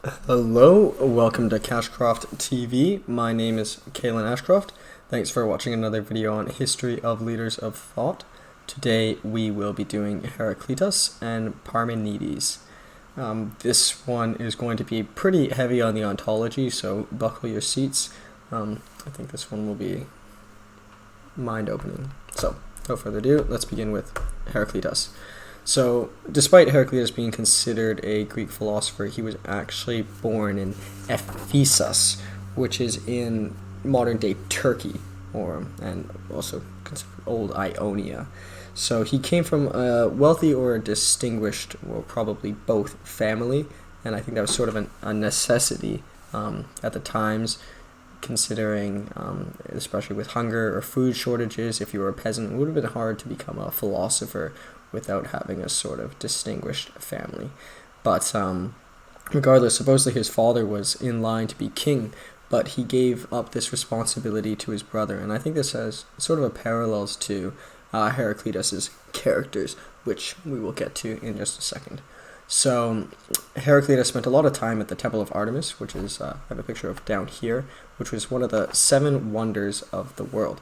Hello, welcome to CashcroftTV. My name is Kalen Ashcroft. Thanks for watching another video on history of leaders of thought. Today we will be doing Heraclitus and Parmenides. This one is going to be pretty heavy on the ontology, so buckle your seats. I think this one will be mind-opening. So, without further ado, let's begin with Heraclitus. So, despite Heraclitus being considered a Greek philosopher, he was actually born in Ephesus, which is in modern-day Turkey, and also considered old Ionia. So he came from a wealthy or a distinguished, well, probably both family, and I think that was sort of a necessity at the times, considering, especially with hunger or food shortages, if you were a peasant, it would have been hard to become a philosopher without having a sort of distinguished family. But regardless, supposedly his father was in line to be king, but he gave up this responsibility to his brother, and I think this has sort of a parallels to Heraclitus's characters, which we will get to in just a second. So Heraclitus spent a lot of time at the Temple of Artemis, which is, I have a picture of down here, which was one of the 7 wonders of the world,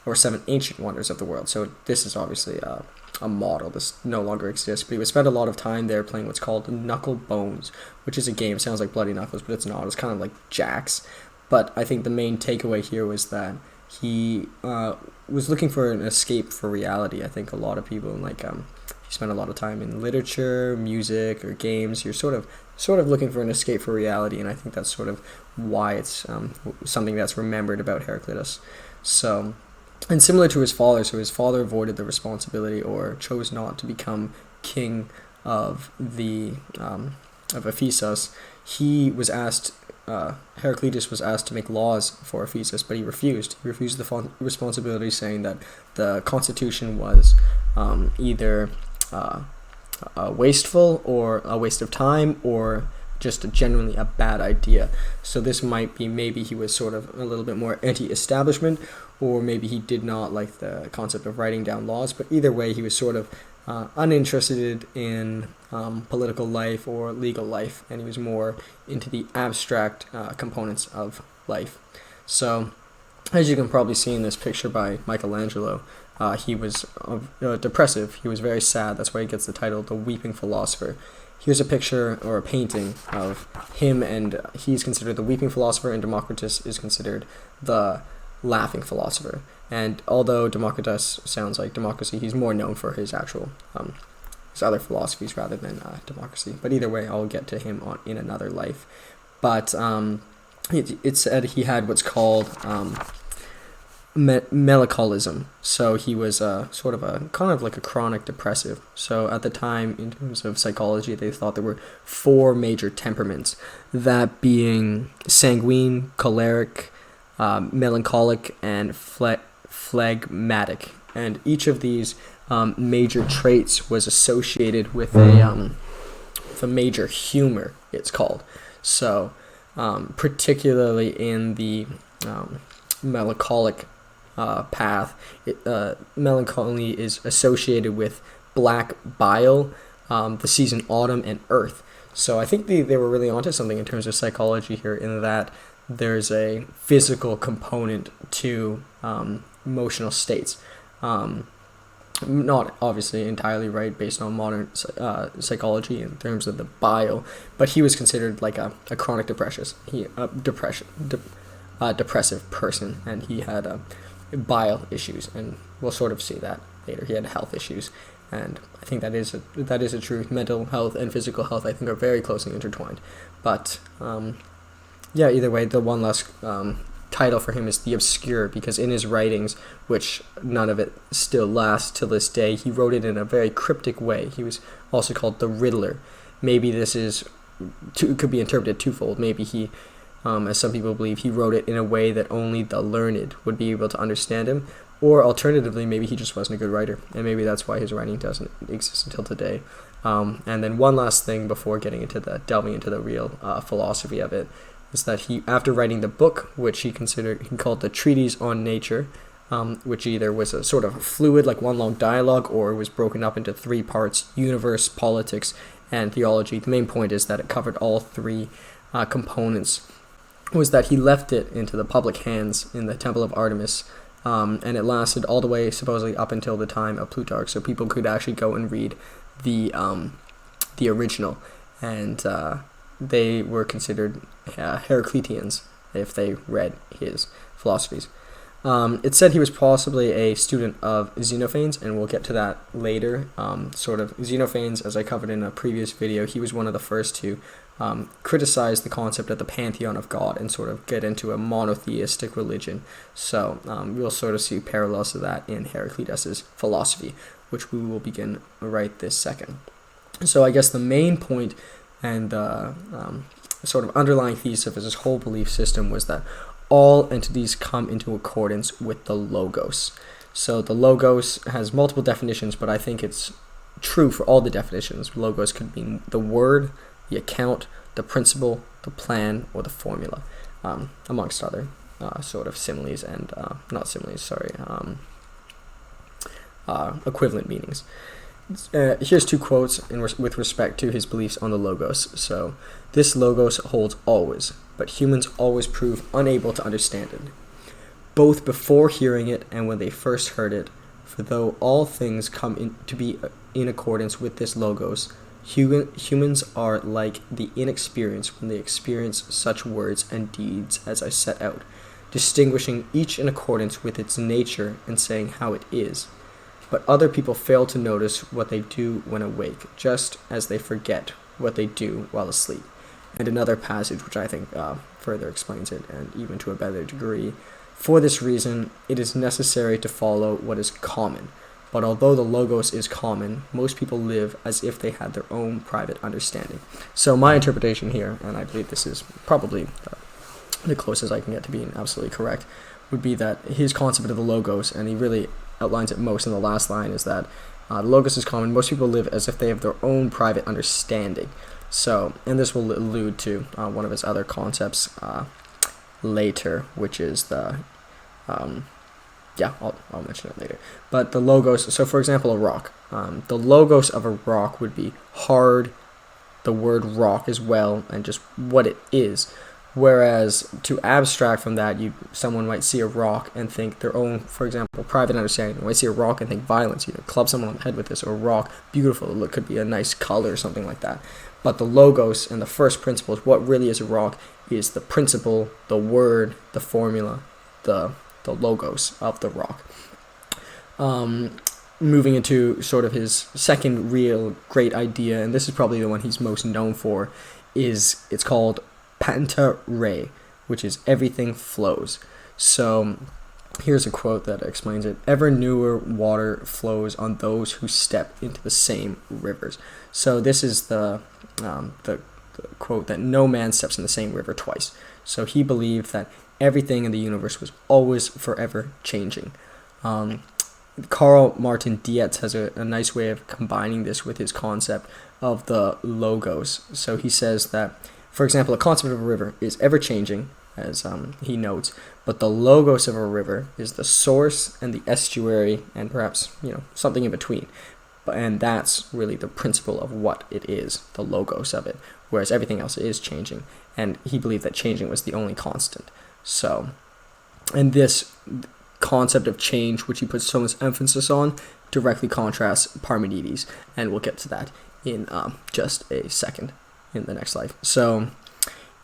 or 7 ancient wonders of the world. So this is obviously a model. This no longer exists, but he would spend a lot of time there playing what's called Knuckle Bones, which is a game. Sounds like Bloody Knuckles, but it's not. It's kind of like Jacks. But I think the main takeaway here was that he was looking for an escape for reality. I think a lot of people, like, you spend a lot of time in literature, music, or games. You're sort of looking for an escape for reality, and I think that's sort of why it's something that's remembered about Heraclitus. So, and similar to his father, so his father avoided the responsibility or chose not to become king of of Ephesus. He was asked. Heraclitus was asked to make laws for Ephesus, but he refused. He refused the responsibility, saying that the constitution was either wasteful or a waste of time, or just genuinely a bad idea. So this might be, maybe he was sort of a little bit more anti-establishment, or maybe he did not like the concept of writing down laws, but either way he was sort of uninterested in political life or legal life, and he was more into the abstract components of life. So, as you can probably see in this picture by Michelangelo, he was depressive. He was very sad. That's why he gets the title The Weeping Philosopher. Here's a picture or a painting of him, and he's considered the weeping philosopher, and Democritus is considered the laughing philosopher. And although Democritus sounds like democracy, he's more known for his actual his other philosophies rather than democracy. But either way, I'll get to him in another life. But it said he had what's called melancholism. So he was sort of a kind of like a chronic depressive. So at the time, in terms of psychology, they thought there were 4 major temperaments, that being sanguine, choleric, melancholic, and phlegmatic. And each of these major traits was associated with a major humor, it's called. So particularly in the melancholic path, melancholy is associated with black bile, the season autumn, and earth. So I think they were really onto something in terms of psychology here, in that there's a physical component to emotional states. Not obviously entirely right based on modern psychology in terms of the bile, but he was considered like a chronic depressive person, and he had bile issues, and we'll sort of see that later. He had health issues, and I think that is a truth. Mental health and physical health, I think, are very closely intertwined. But yeah, either way, the one last title for him is the obscure, because in his writings, which none of it still lasts to this day, he wrote it in a very cryptic way. He was also called the Riddler. Maybe this could be interpreted twofold. Maybe he, as some people believe, he wrote it in a way that only the learned would be able to understand him, or alternatively, maybe he just wasn't a good writer, and maybe that's why his writing doesn't exist until today. And then one last thing before delving into the real philosophy of it, is that he, after writing the book, which he called the treatise on nature, which either was a sort of fluid, like one long dialogue, or was broken up into 3 parts: universe, politics, and theology. The main point is that it covered all 3 components was that he left it into the public hands in the Temple of Artemis, and it lasted all the way supposedly up until the time of Plutarch, so people could actually go and read the original, and they were considered Heracliteans if they read his philosophies. It said he was possibly a student of Xenophanes, and we'll get to that later. Xenophanes, as I covered in a previous video, he was one of the first to criticize the concept of the pantheon of God and sort of get into a monotheistic religion. So we'll sort of see parallels to that in Heraclitus's philosophy, which we will begin right this second. So I guess the main point and the sort of underlying thesis of his whole belief system was that all entities come into accordance with the Logos. So the Logos has multiple definitions, but I think it's true for all the definitions. Logos could mean the word, the account, the principle, the plan, or the formula, amongst other sort of similes and equivalent meanings. Here's two quotes with respect to his beliefs on the Logos. So, this Logos holds always, but humans always prove unable to understand it, both before hearing it and when they first heard it. For though all things come to be in accordance with this Logos, humans are like the inexperienced when they experience such words and deeds as I set out, distinguishing each in accordance with its nature and saying how it is. But other people fail to notice what they do when awake, just as they forget what they do while asleep. And another passage which I think further explains it, and even to a better degree. For this reason, it is necessary to follow what is common. But although the Logos is common, most people live as if they had their own private understanding. So my interpretation here, and I believe this is probably the closest I can get to being absolutely correct, would be that his concept of the Logos, and he really outlines it most in the last line, is that the Logos is common. Most people live as if they have their own private understanding. So, and this will allude to one of his other concepts later, which is the, I'll mention it later. But the Logos, so for example, a rock. The Logos of a rock would be hard, the word rock as well, and just what it is. Whereas to abstract from that, someone might see a rock and think their own, for example, private understanding. They might see a rock and think violence, club someone on the head with this, or a rock, beautiful, it could be a nice color or something like that. But the Logos and the first principles, what really is a rock, is the principle, the word, the formula, the Logos of the rock. Moving into sort of his second real great idea, and this is probably the one he's most known for, it's called Panta Re, which is everything flows. So here's a quote that explains it. Ever newer water flows on those who step into the same rivers. So this is the quote that no man steps in the same river twice. So he believed that everything in the universe was always forever changing. Karl Martin Dietz has a nice way of combining this with his concept of the Logos. So he says that, for example, a concept of a river is ever-changing, as he notes, but the Logos of a river is the source and the estuary and perhaps, something in between. And that's really the principle of what it is, the Logos of it, whereas everything else is changing. And he believed that changing was the only constant. So, and this concept of change, which he puts so much emphasis on, directly contrasts Parmenides, and we'll get to that in just a second in the next slide. So,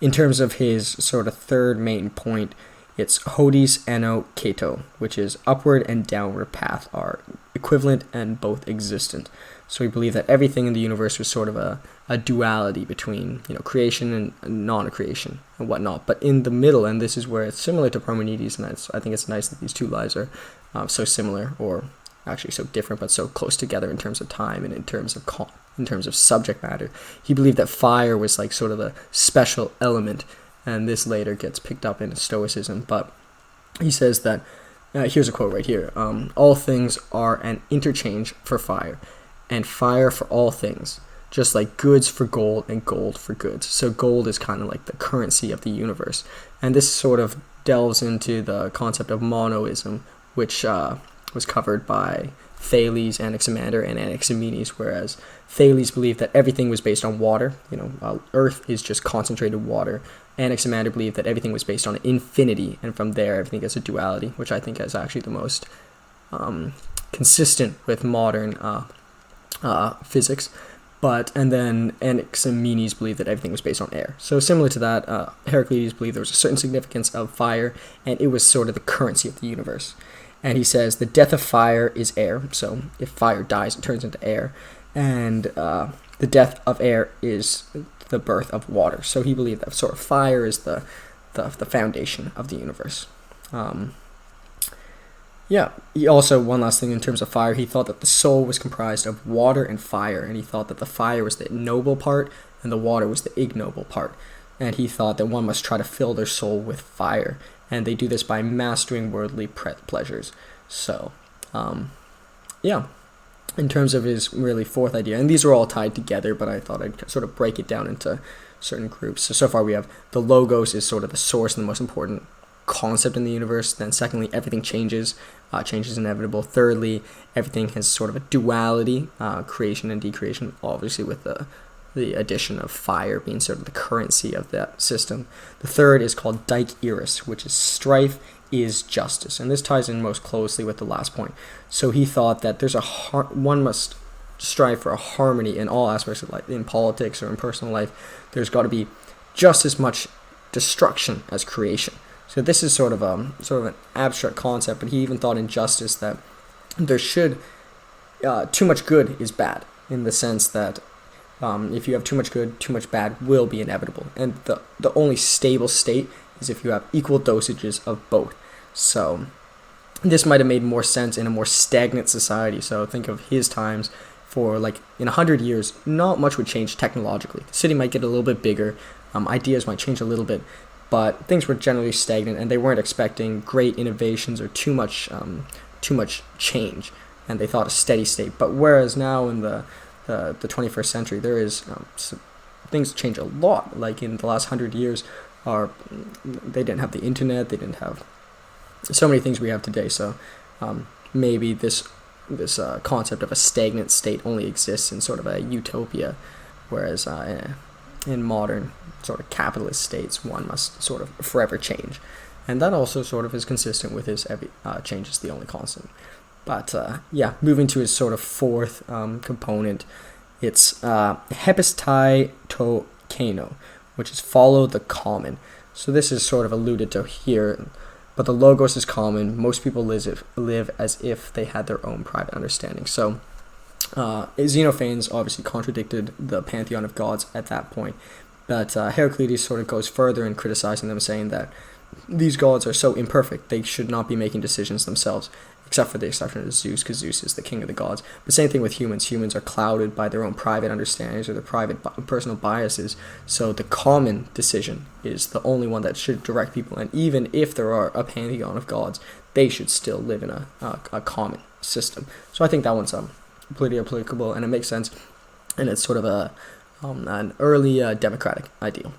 in terms of his sort of third main point, it's hodis anno kato, which is upward and downward path are equivalent and both existent. So we believe that everything in the universe was sort of a duality between creation and non-creation and whatnot. But in the middle, and this is where it's similar to Parmenides, and I think it's nice that these two lives are so similar, or actually so different, but so close together in terms of time and in terms of subject matter. He believed that fire was like sort of a special element, and this later gets picked up in Stoicism. But he says that, here's a quote right here, all things are an interchange for fire, and fire for all things, just like goods for gold and gold for goods. So gold is kind of like the currency of the universe. And this sort of delves into the concept of monoism, which was covered by Thales, Anaximander, and Anaximenes, whereas Thales believed that everything was based on water. Earth is just concentrated water. Anaximander believed that everything was based on infinity, and from there everything is a duality, which I think is actually the most consistent with modern physics. And then Anaximenes believed that everything was based on air. So similar to that, Heraclitus believed there was a certain significance of fire, and it was sort of the currency of the universe. And he says the death of fire is air. So if fire dies, it turns into air. And the death of air is the birth of water. So he believed that sort of fire is the foundation of the universe. He also, one last thing in terms of fire, he thought that the soul was comprised of water and fire, and he thought that the fire was the noble part and the water was the ignoble part. And he thought that one must try to fill their soul with fire, and they do this by mastering worldly pleasures. So, in terms of his really fourth idea, and these are all tied together, but I thought I'd sort of break it down into certain groups. So far we have the logos is sort of the source and the most important concept in the universe. Then secondly, everything changes. Change is inevitable. Thirdly, everything has sort of a duality, creation and decreation, obviously with the addition of fire being sort of the currency of that system. The third is called dikairos, which is strife is justice, and this ties in most closely with the last point. So he thought that there's one must strive for a harmony in all aspects of life, in politics or in personal life. There's got to be just as much destruction as creation. So this is sort of an abstract concept, but he even thought in justice that there should too much good is bad, in the sense that if you have too much good, too much bad will be inevitable, and the only stable state is if you have equal dosages of both. So this might have made more sense in a more stagnant society. So think of his times. For like in 100 years, not much would change technologically. The city might get a little bit bigger, ideas might change a little bit, but things were generally stagnant, and they weren't expecting great innovations or too much change, and they thought a steady state. But whereas now in the 21st century, there is things change a lot. Like in the last 100 years, they didn't have the internet, they didn't have so many things we have today. So maybe this concept of a stagnant state only exists in sort of a utopia, whereas in modern sort of capitalist states, one must sort of forever change. And that also sort of is consistent with his change is the only constant. But moving to his sort of fourth component, it's hepistai to keno, which is follow the common. So this is sort of alluded to here, but the logos is common. Most people live as if they had their own private understanding. So Xenophanes obviously contradicted the pantheon of gods at that point, but Heraclitus sort of goes further in criticizing them, saying that these gods are so imperfect, they should not be making decisions themselves, except for the exception of Zeus, because Zeus is the king of the gods. But same thing with humans. Humans are clouded by their own private understandings or their private personal biases, so the common decision is the only one that should direct people, and even if there are a pantheon of gods, they should still live in a common system. So I think that one's completely applicable, and it makes sense, and it's sort of an early democratic ideal.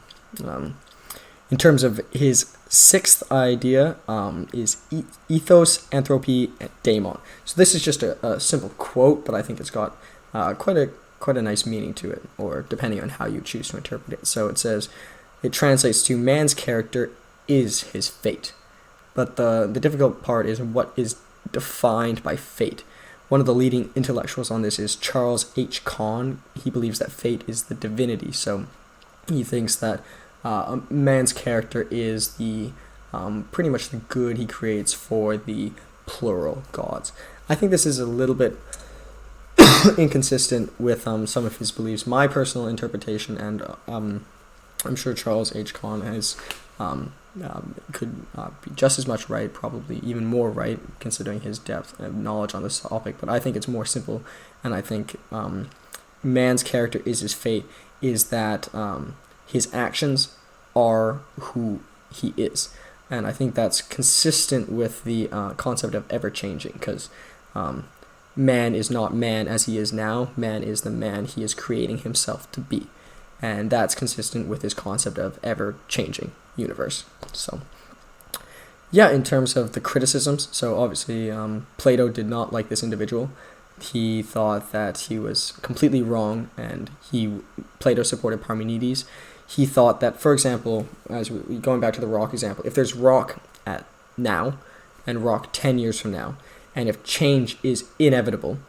In terms of his sixth idea is ethos, anthropy, and daemon. So this is just a simple quote, but I think it's got quite a nice meaning to it, or depending on how you choose to interpret it. So it says, it translates to man's character is his fate. But the difficult part is what is defined by fate. One of the leading intellectuals on this is Charles H. Kahn. He believes that fate is the divinity. So he thinks that a man's character is the pretty much the good he creates for the plural gods. I think this is a little bit inconsistent with some of his beliefs. My personal interpretation, and I'm sure Charles H. Kahn has could be just as much right, probably even more right, considering his depth of knowledge on this topic. But I think it's more simple, and I think man's character is his fate, is that his actions are who he is. And I think that's consistent with the concept of ever-changing, because man is not man as he is now. Man is the man he is creating himself to be. And that's consistent with his concept of ever-changing universe. So, Yeah, in terms of the criticisms, so obviously Plato did not like this individual. He thought that he was completely wrong, and Plato supported Parmenides. He thought that, for example, going back to the rock example, if there's rock at now and rock 10 years from now, and if change is inevitable,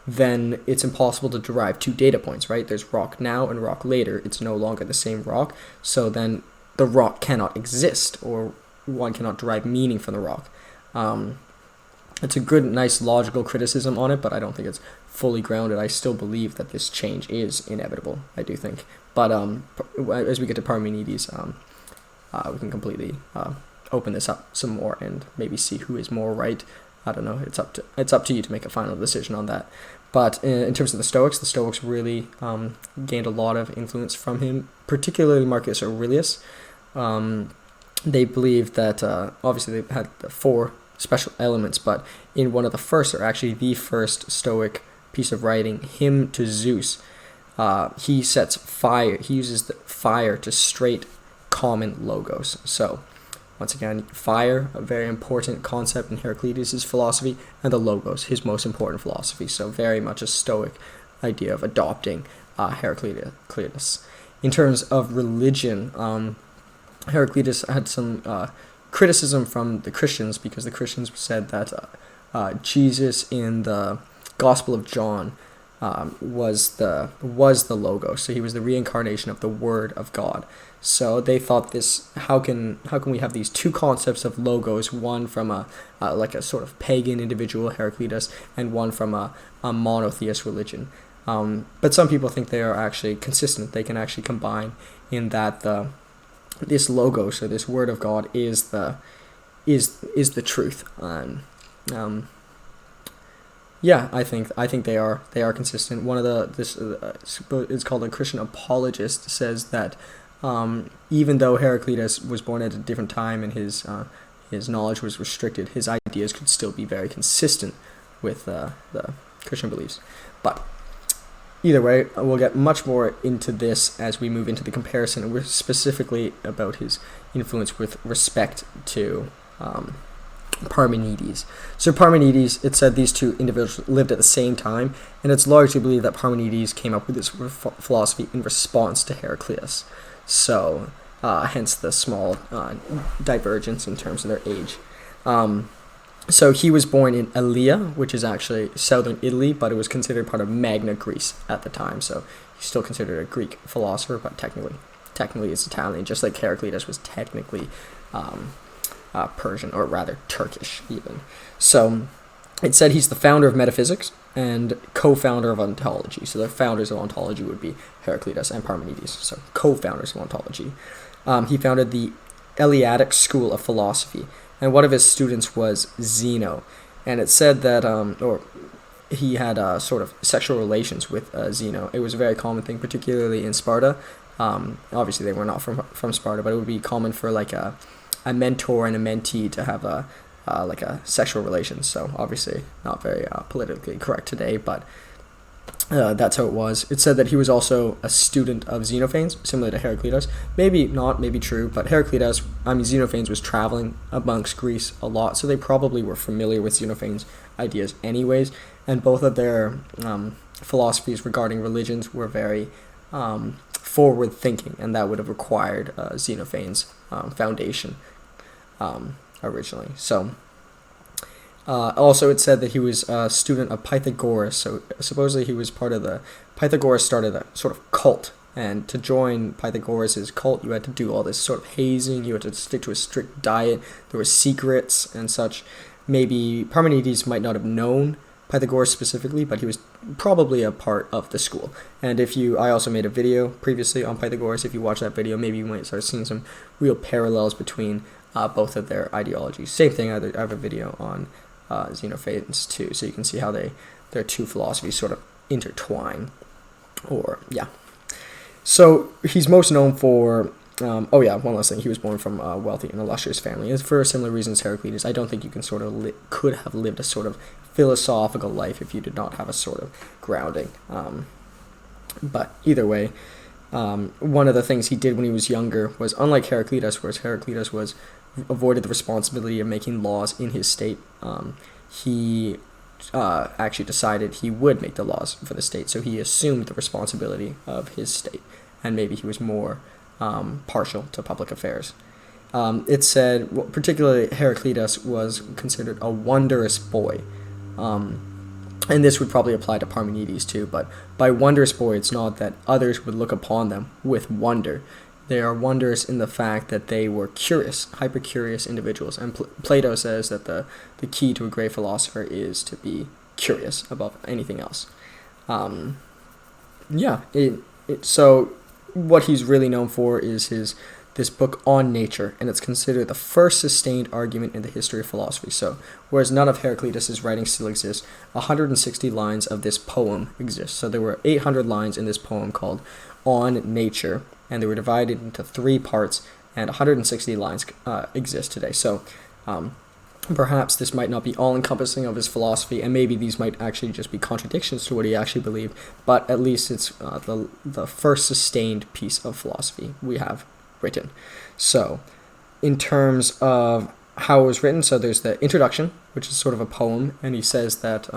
then it's impossible to derive two data points, right? There's rock now and rock later. It's no longer the same rock, so then the rock cannot exist, or one cannot derive meaning from the rock. It's a good, nice, logical criticism on it, but I don't think it's fully grounded. I still believe that this change is inevitable, I do think. But as we get to Parmenides, we can completely open this up some more and maybe see who is more right. I don't know. It's up to you to make a final decision on that. But in terms of the Stoics really gained a lot of influence from him, particularly Marcus Aurelius. They believed that, obviously they had 4 special elements, but in one of the first, or actually the first Stoic piece of writing, Hymn to Zeus, he sets fire. He uses the fire to straight common logos. So, once again, fire, a very important concept in Heraclitus' philosophy, and the logos, his most important philosophy. So very much a Stoic idea of adopting Heraclitus. In terms of religion, Heraclitus had some criticism from the Christians, because the Christians said that Jesus in the Gospel of John was the Logos, so he was the reincarnation of the Word of God. So they thought this: how can we have these two concepts of Logos, one from a sort of pagan individual, Heraclitus, and one from a monotheist religion? But some people think they are actually consistent. They can actually combine, in that this Logos, or this Word of God, is the truth. Yeah, I think they are consistent. One of this is called a Christian apologist, says that even though Heraclitus was born at a different time and his knowledge was restricted, his ideas could still be very consistent with the Christian beliefs. But either way, we'll get much more into this as we move into the comparison, and we're specifically about his influence with respect to Parmenides. So Parmenides, it said these two individuals lived at the same time, and it's largely believed that Parmenides came up with this philosophy in response to Heraclitus. So, hence the small divergence in terms of their age. So he was born in Ælea, which is actually southern Italy, but it was considered part of Magna Greece at the time. So he's still considered a Greek philosopher, but technically it's Italian, just like Heraclitus was technically Persian, or rather Turkish even. So it said he's the founder of metaphysics and co-founder of ontology. So the founders of ontology would be Heraclitus and Parmenides, so co-founders of ontology. He founded the Eleatic school of philosophy, and one of his students was Zeno. And it said that, he had sort of sexual relations with Zeno. It was a very common thing, particularly in Sparta. Obviously, they were not from Sparta, but it would be common for like a mentor and a mentee to have a sexual relation. So obviously not very politically correct today, but that's how it was. It said that he was also a student of Xenophanes, similar to Heraclitus. Maybe not, maybe true, but Xenophanes was traveling amongst Greece a lot, so they probably were familiar with Xenophanes' ideas anyways, and both of their philosophies regarding religions were very forward-thinking, and that would have required Xenophanes' foundation originally. So also it said that he was a student of Pythagoras, so supposedly he was Pythagoras started a sort of cult, and to join Pythagoras' cult you had to do all this sort of hazing, you had to stick to a strict diet, there were secrets and such. Maybe Parmenides might not have known Pythagoras specifically, but he was probably a part of the school. And I also made a video previously on Pythagoras. If you watch that video, maybe you might start seeing some real parallels between both of their ideologies. Same thing, I have a video on Xenophanes too, so you can see how their two philosophies sort of intertwine. So he's most known for, one last thing, he was born from a wealthy and illustrious family. It's for similar reasons Heraclitus. I don't think you can sort of could have lived a sort of philosophical life if you did not have a sort of grounding. But either way, one of the things he did when he was younger was, unlike Heraclitus, whereas Heraclitus was avoided the responsibility of making laws in his state, he actually decided he would make the laws for the state. So he assumed the responsibility of his state, and maybe he was more partial to public affairs. It said, particularly Heraclitus was considered a wondrous boy. And this would probably apply to Parmenides too, but by wondrous boy, it's not that others would look upon them with wonder. They are wondrous in the fact that they were curious, hyper-curious individuals. And Plato says that the key to a great philosopher is to be curious above anything else. So what he's really known for is this book on nature, and it's considered the first sustained argument in the history of philosophy. So, whereas none of Heraclitus' writings still exist, 160 lines of this poem exist. So there were 800 lines in this poem called On Nature, and they were divided into 3 parts, and 160 lines exist today. So, perhaps this might not be all-encompassing of his philosophy, and maybe these might actually just be contradictions to what he actually believed, but at least it's the first sustained piece of philosophy we have written. So, in terms of how it was written, so there's the introduction, which is sort of a poem, and he says that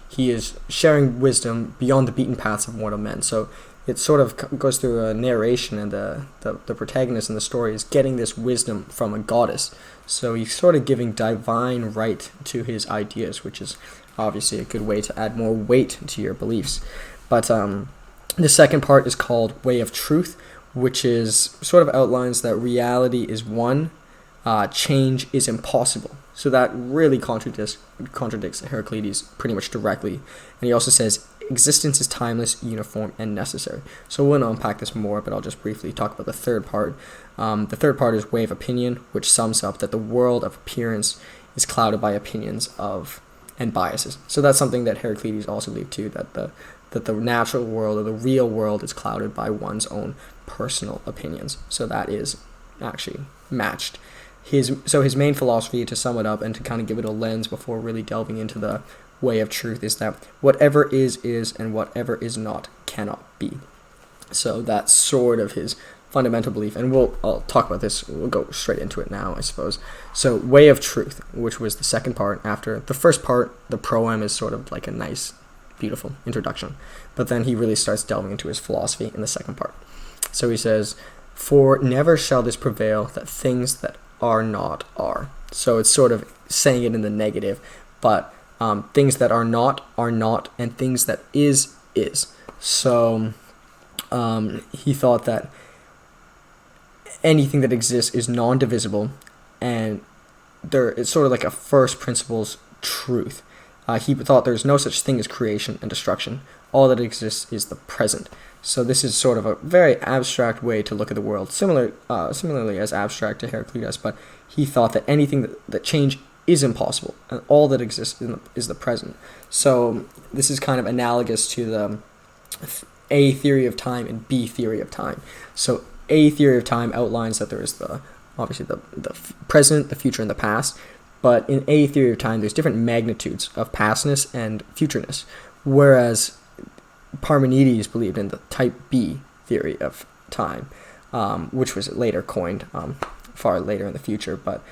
he is sharing wisdom beyond the beaten paths of mortal men. So it sort of goes through a narration, and the protagonist in the story is getting this wisdom from a goddess. So he's sort of giving divine right to his ideas, which is obviously a good way to add more weight to your beliefs. But the second part is called Way of Truth, which is sort of outlines that reality is one, change is impossible. So that really contradicts Heraclitus pretty much directly. And he also says existence is timeless, uniform, and necessary. So we'll unpack this more, but I'll just briefly talk about the third part. The third part is Way of Opinion, which sums up that the world of appearance is clouded by opinions and biases. So that's something that Heraclitus also believed too, that the natural world or the real world is clouded by one's own personal opinions. So that is actually matched. His main philosophy, to sum it up and to kind of give it a lens before really delving into the way of truth, is that whatever is, and whatever is not, cannot be. So that's sort of his fundamental belief, and I'll talk about this. We'll go straight into it now, I suppose. So Way of Truth, which was the second part. After the first part, the proem is sort of like a nice, beautiful introduction, but then he really starts delving into his philosophy in the second part. So he says, for never shall this prevail, that things that are not are. So it's sort of saying it in the negative, but things that are not, and things that is. So he thought that anything that exists is non-divisible, and it's sort of like a first principles truth. He thought there's no such thing as creation and destruction. All that exists is the present. So this is sort of a very abstract way to look at the world, similarly as abstract to Heraclitus, but he thought that anything that change is impossible, and all that exists is the present. So this is kind of analogous to the A theory of time and B theory of time. So A theory of time outlines that there is obviously the present, the future, and the past. But in A theory of time, there's different magnitudes of pastness and futureness, whereas Parmenides believed in the type B theory of time, which was later coined far later in the future, but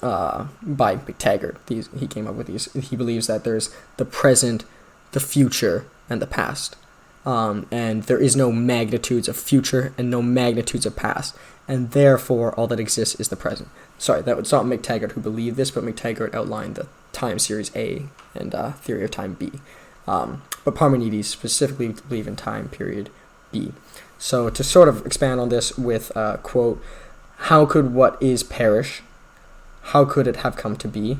by McTaggart. He came up with these. He believes that there's the present, the future, and the past. And there is no magnitudes of future and no magnitudes of past, and therefore all that exists is the present. Sorry, that was not McTaggart who believed this, but McTaggart outlined the time series A and theory of time B. But Parmenides specifically believed in time period B. So to sort of expand on this with quote, how could what is perish? How could it have come to be?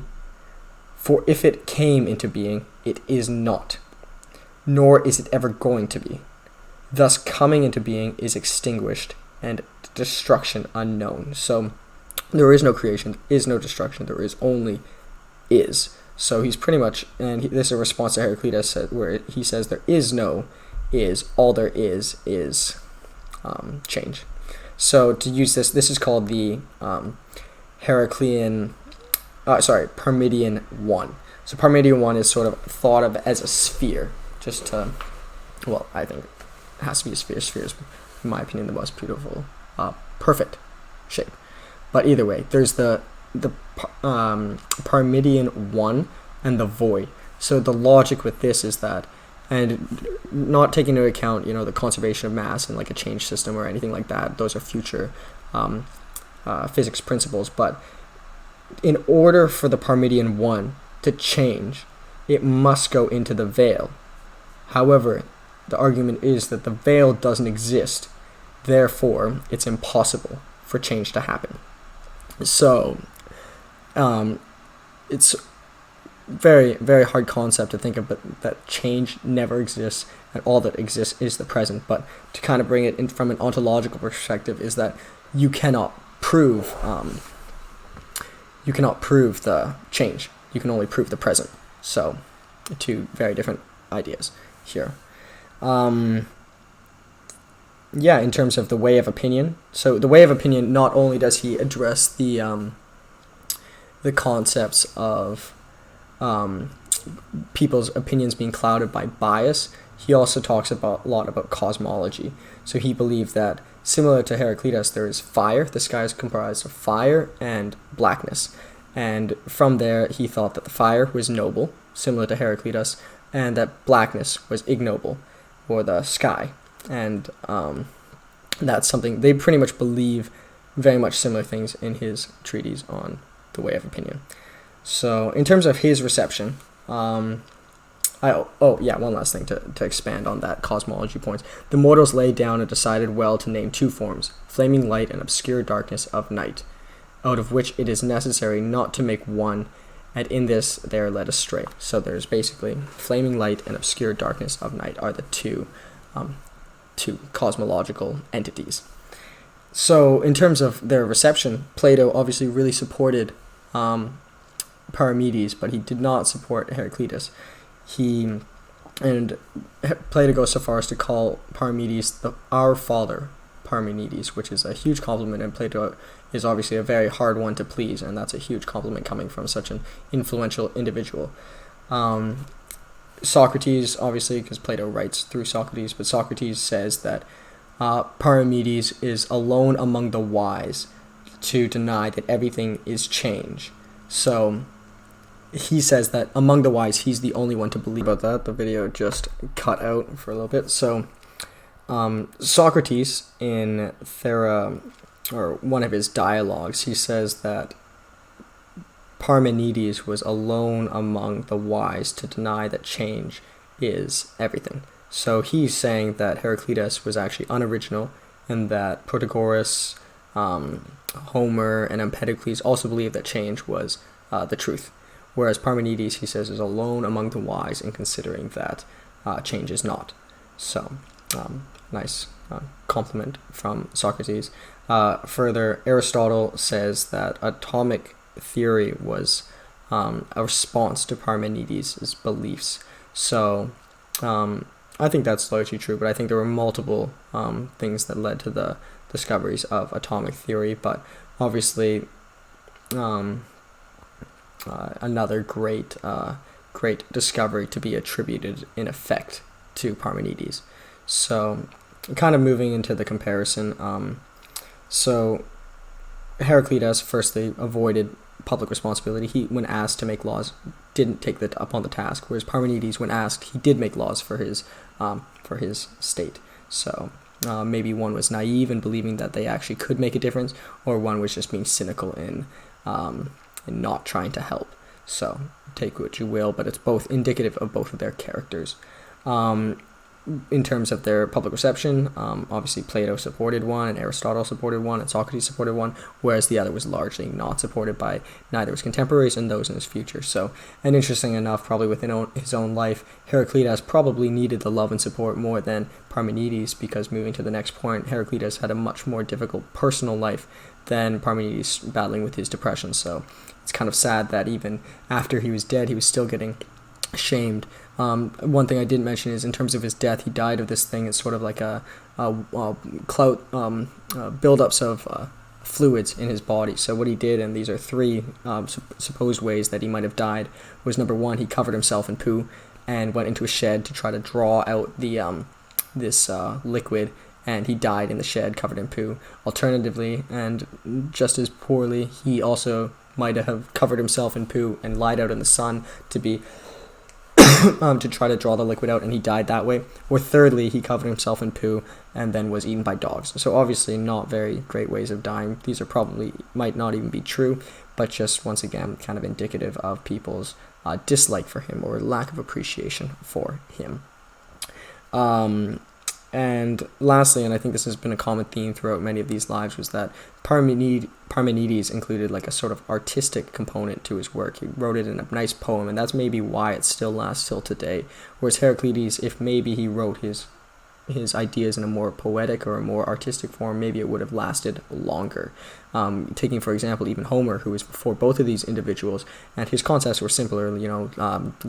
For if it came into being, it is not, nor is it ever going to be. Thus coming into being is extinguished, and destruction unknown. So there is no creation, there is no destruction, there is only is. So he's pretty much, and this is a response to Heraclitus, where he says there is no is, all there is change. So to use this is called the Parmenidean 1. So Parmenidean 1 is sort of thought of as a sphere, I think it has to be a sphere. Sphere is, in my opinion, the most beautiful, perfect shape. But either way, there's the Parmenidean one and the void. So the logic with this is that, and not taking into account, the conservation of mass and like a change system or anything like that. Those are future physics principles. But in order for the Parmenidean one to change, it must go into the veil. However, the argument is that the veil doesn't exist. Therefore, it's impossible for change to happen. So, it's very, very hard concept to think of, but that change never exists, and all that exists is the present. But to kind of bring it in from an ontological perspective, is that you cannot prove the change. You can only prove the present. So, two very different ideas here. In terms of the way of opinion. So the way of opinion, not only does he address the concepts of people's opinions being clouded by bias, he also talks a lot about cosmology. So he believed that, similar to Heraclitus, there is fire. The sky is comprised of fire and blackness. And from there, he thought that the fire was noble, similar to Heraclitus, and that blackness was ignoble, or the sky. And that's something, they pretty much believe very much similar things in his treatise on the way of opinion. So in terms of his reception, one last thing to expand on that cosmology point. The mortals laid down and decided well to name two forms, flaming light and obscure darkness of night, out of which it is necessary not to make one, and in this they are led astray. So there's basically flaming light and obscure darkness of night are the two cosmological entities. So in terms of their reception, Plato obviously really supported Parmenides, but he did not support Heraclitus. Plato goes so far as to call Parmenides our father, Parmenides, which is a huge compliment, and Plato is obviously a very hard one to please, and that's a huge compliment coming from such an influential individual. Socrates, obviously, because Plato writes through Socrates, but Socrates says that Parmenides is alone among the wise to deny that everything is change. So he says that among the wise, he's the only one to believe about that. The video just cut out for a little bit. So Socrates, in one of his dialogues, he says that Parmenides was alone among the wise to deny that change is everything. So he's saying that Heraclitus was actually unoriginal, and that Protagoras, Homer, and Empedocles also believed that change was the truth. Whereas Parmenides, he says, is alone among the wise in considering that change is not. So, nice compliment from Socrates. Further, Aristotle says that atomic theory was a response to Parmenides' beliefs. So, I think that's largely true, but I think there were multiple things that led to the discoveries of atomic theory, but obviously another great discovery to be attributed in effect to Parmenides. So kind of moving into the comparison, so Heraclitus firstly avoided public responsibility. He, when asked to make laws, didn't take that upon the task, whereas Parmenides, when asked, he did make laws for his state. So maybe one was naive in believing that they actually could make a difference, or one was just being cynical in not trying to help. So take what you will, but it's both indicative of both of their characters. In terms of their public reception, obviously Plato supported one, and Aristotle supported one, and Socrates supported one, whereas the other was largely not supported by neither his contemporaries and those in his future. So, and interesting enough, probably within his own life, Heraclitus probably needed the love and support more than Parmenides, because moving to the next point, Heraclitus had a much more difficult personal life than Parmenides, battling with his depression. So it's kind of sad that even after he was dead, he was still getting shamed. One thing I didn't mention is in terms of his death, he died of this thing. It's sort of like a clout buildups of fluids in his body. So what he did, and these are three supposed ways that he might have died, was number one, he covered himself in poo and went into a shed to try to draw out the this liquid, and he died in the shed covered in poo. Alternatively, and just as poorly, he also might have covered himself in poo and lied out in the sun to be to try to draw the liquid out, and he died that way. Or thirdly, he covered himself in poo and then was eaten by dogs. So obviously not very great ways of dying. These are probably might not even be true, but just once again kind of indicative of people's dislike for him or lack of appreciation for him. And lastly, and I think this has been a common theme throughout many of these lives, was that Parmenides included like a sort of artistic component to his work. He wrote it in a nice poem, and that's maybe why it still lasts till today. Whereas Heraclitus, if maybe he wrote his ideas in a more poetic or a more artistic form, maybe it would have lasted longer. Taking, for example, even Homer, who was before both of these individuals, and his concepts were simpler,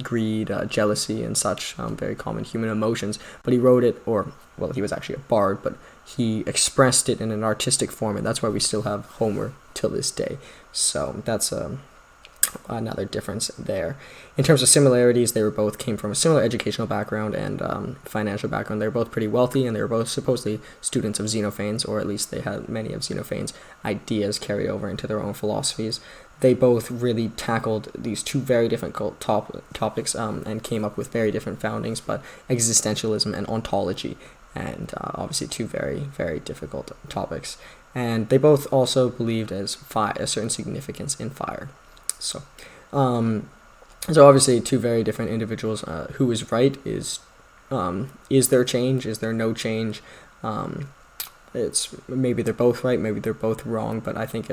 greed, jealousy, and such, very common human emotions, but he wrote it, well, he was actually a bard, but he expressed it in an artistic form, and that's why we still have Homer till this day. So that's another difference there. In terms of similarities, they both came from a similar educational background and financial background. They were both pretty wealthy, and they were both supposedly students of Xenophanes, or at least they had many of Xenophanes' ideas carried over into their own philosophies. They both really tackled these two very difficult topics and came up with very different foundings, but existentialism and ontology, and obviously two very, very difficult topics. And they both also believed a certain significance in fire. So obviously two very different individuals. Who is right? Is there change? Is there no change? It's maybe they're both right, maybe they're both wrong, but I think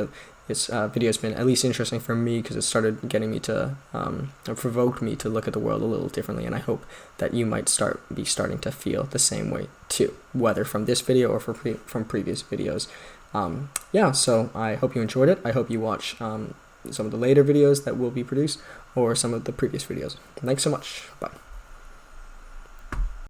this video has been at least interesting for me because it started getting me to, provoked me to look at the world a little differently, and I hope that you might be starting to feel the same way too, whether from this video or from previous videos. So I hope you enjoyed it. I hope you watch some of the later videos that will be produced, or some of the previous videos. Thanks so much. Bye.